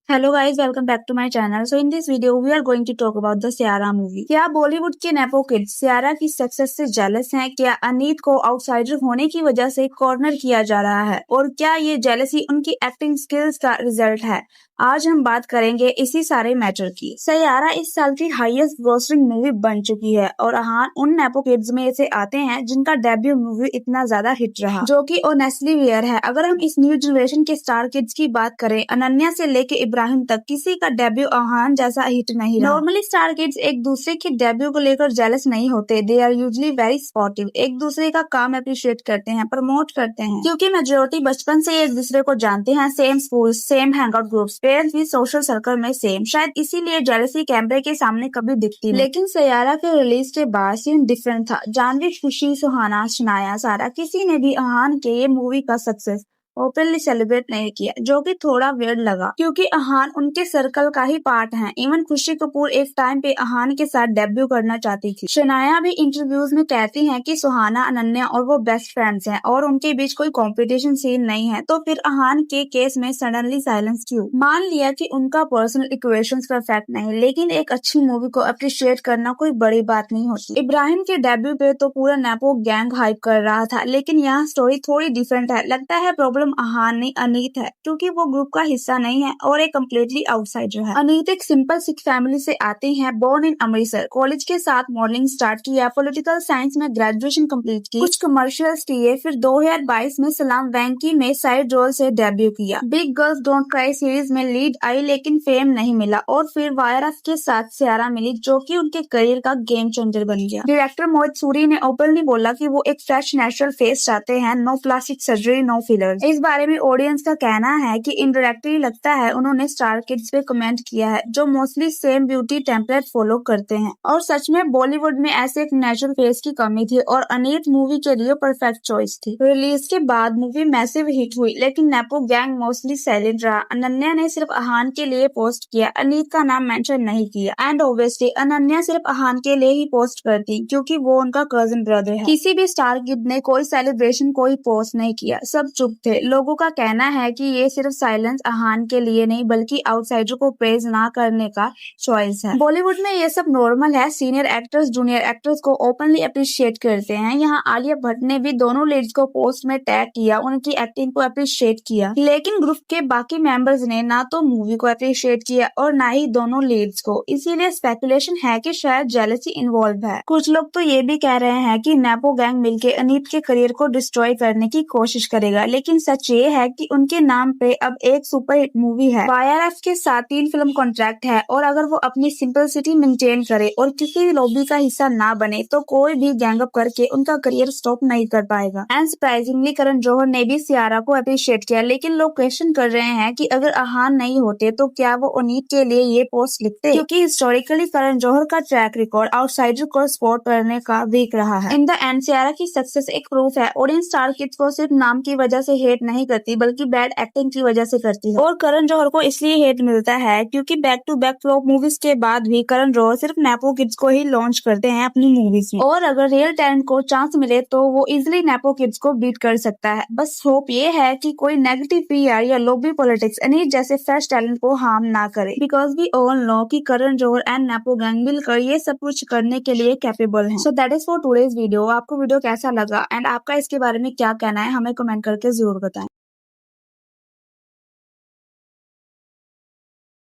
Hello guys, welcome back to my channel. So in this video we are going to talk about the Ciara movie. क्या बॉलीवुड के nepo kids Sierra की success से jealous हैं? क्या अनीत को outsider होने की वजह से कॉर्नर किया जा रहा है? और क्या ये जेलसी उनकी एक्टिंग स्किल्स का रिजल्ट है? आज हम बात करेंगे इसी सारे मैटर की। सियारा इस साल की हाईएस्ट ग्रॉसरिंग मूवी बन चुकी है और अहान उन नेपो किड्स में से आते हैं जिनका डेब्यू मूवी इतना ज्यादा हिट रहा, जो कि ऑनेस्टली वेयर है। अगर हम इस न्यू जनरेशन के स्टार किड्स की बात करें, अनन्या से लेके इब्राहिम तक किसी का डेब्यू अहान जैसा हिट नहीं रहा। नॉर्मली स्टार किड्स एक दूसरे के डेब्यू को लेकर जेलस नहीं होते। They are usually very supportive, एक दूसरे का काम अप्रिशिएट करते हैं, प्रमोट करते हैं, क्योंकि मेजोरिटी बचपन से एक दूसरे को जानते हैं। Same school, same hangout groups, parents भी सोशल सर्कल में सेम, शायद इसीलिए जेलसी कैमरे के सामने कभी दिखती नहीं। लेकिन सियारा के रिलीज के बाद सीन डिफरेंट था। जानवी, खुशी, सुहाना, शनाया, सारा, किसी ने भी अहान के ये मूवी का सक्सेस ओपनली सेलिब्रेट नहीं किया, जो कि थोड़ा वियर्ड लगा क्योंकि अहान उनके सर्कल का ही पार्ट है। इवन खुशी कपूर एक टाइम पे अहान के साथ डेब्यू करना चाहती थी। शनाया भी इंटरव्यूज में कहती हैं कि सुहाना, अनन्या और वो बेस्ट फ्रेंड्स हैं और उनके बीच कोई कंपटीशन सीन नहीं है। तो फिर अहान के केस में सडनली साइलेंस क्यों? मान लिया कि उनका पर्सनल इक्वेशंस परफेक्ट नहीं, लेकिन एक अच्छी मूवी को अप्रिशिएट करना कोई बड़ी बात नहीं होती। इब्राहिम के डेब्यू पे तो पूरा नेपो गैंग हाइप कर रहा था, लेकिन यहाँ स्टोरी थोड़ी डिफरेंट है। लगता है प्रॉब्लम अहान नहीं, अनीत है, क्योंकि वो ग्रुप का हिस्सा नहीं है और एक कम्प्लीटली आउटसाइडर है। अनीत एक सिंपल सिख फैमिली से आती हैं, बोर्न इन अमृतसर, कॉलेज के साथ मॉडलिंग स्टार्ट किया, पॉलिटिकल साइंस में ग्रेजुएशन कंप्लीट की, कुछ कमर्शियल्स किए, फिर 2022 में सलाम वेंकी में साइड रोल से डेब्यू किया। Big girls don't cry series में लीड आई, लेकिन फेम नहीं मिला और फिर वायरस के साथ सियारा मिली, जो कि उनके करियर का गेम चेंजर बन गया। डायरेक्टर मोहित सूरी ने ओपनली बोला कि वो एक फ्रेश नेचुरल फेस चाहते हैं, no plastic surgery, no fillers. इस बारे में ऑडियंस का कहना है कि इनडायरेक्टली लगता है उन्होंने स्टार किड्स पे कमेंट किया है, जो mostly same beauty template follow करते हैं। और सच में बॉलीवुड में ऐसे एक नेचुरल फेस की कमी थी और अनीत मूवी के लिए परफेक्ट चॉइस थी। रिलीज के बाद मूवी मैसिव हिट हुई, लेकिन नेपो गैंग मोस्टली साइलेंट रहा। अनन्या ने सिर्फ अहान के लिए पोस्ट किया, अनीत का नाम मेंशन नहीं किया। एंड ऑब्वियसली अनन्या सिर्फ अहान के लिए ही पोस्ट करती, क्योंकि वो उनका कजिन ब्रदर है। किसी भी स्टार किड ने कोई सेलिब्रेशन, कोई पोस्ट नहीं किया, सब चुप थे। लोगों का कहना है कि ये सिर्फ साइलेंस अहान के लिए नहीं, बल्कि आउटसाइडर को प्रेज ना करने का चॉइस है। बॉलीवुड में ये सब नॉर्मल है। सीनियर एक्टर्स जूनियर एक्टर्स को ओपनली अप्रिशिएट करते हैं। यहाँ आलिया भट्ट ने भी दोनों लीड्स को पोस्ट में टैग किया, उनकी एक्टिंग को अप्रिशिएट किया, लेकिन ग्रुप के बाकी मेंबर्स ने ना तो मूवी को अप्रिशिएट किया और ना ही दोनों लीड्स को। इसीलिए स्पेकुलेशन है कि शायद जेलसी इन्वॉल्व है। कुछ लोग तो ये भी कह रहे हैं कि नेपो गैंग मिलके अनीत के करियर को डिस्ट्रॉय करने की कोशिश करेगा, लेकिन सच ये है कि उनके नाम पे अब एक सुपरहिट मूवी है। वायरस के साथ 3 फिल्म कॉन्ट्रैक्ट है और अगर वो अपनी सिंपलिसिटी मेंटेन करे और किसी भी लॉबी का हिस्सा ना बने, तो कोई भी गैंग अप करके उनका करियर स्टॉप नहीं कर पाएगा। एंड सरप्राइजिंगली करण जौहर ने भी सियारा को अप्रिशिएट किया, लेकिन लोग क्वेश्चन कर रहे हैं कि अगर अहान नहीं होते तो क्या वो अनीत के लिए ये पोस्ट लिखते, क्योंकि हिस्टोरिकली करण जौहर का ट्रैक रिकॉर्ड आउटसाइडर को सपोर्ट करने का वीक रहा है। इन द एंड सियारा की सक्सेस एक प्रूफ है, ऑडियंस स्टार किड्स को सिर्फ नाम की वजह से हेट नहीं करती, बल्कि बैड एक्टिंग की वजह से करती है। और करण जौहर को इसलिए हेट मिलता है क्योंकि back to back flop movies के बाद भी करण जौहर सिर्फ नेपो किड्स को ही लॉन्च करते हैं अपनी मूवीज में, और अगर रियल टैलेंट को चांस मिले तो वो इजिली नेपो किड्स को बीट कर सकता है। बस होप ये है कि कोई नेगेटिव पीआर या लॉबी पॉलिटिक्स अनीत जैसे फ्रेश टैलेंट को हार्म ना करे, बिकॉज वी ऑल नो कि Karan Johar and nepo gang मिलकर ये सब कुछ करने के लिए कैपेबल है। So that is for today's video. आपको वीडियो कैसा लगा एंड आपका इसके बारे में क्या कहना है, हमें कमेंट करके जरूर बताएं।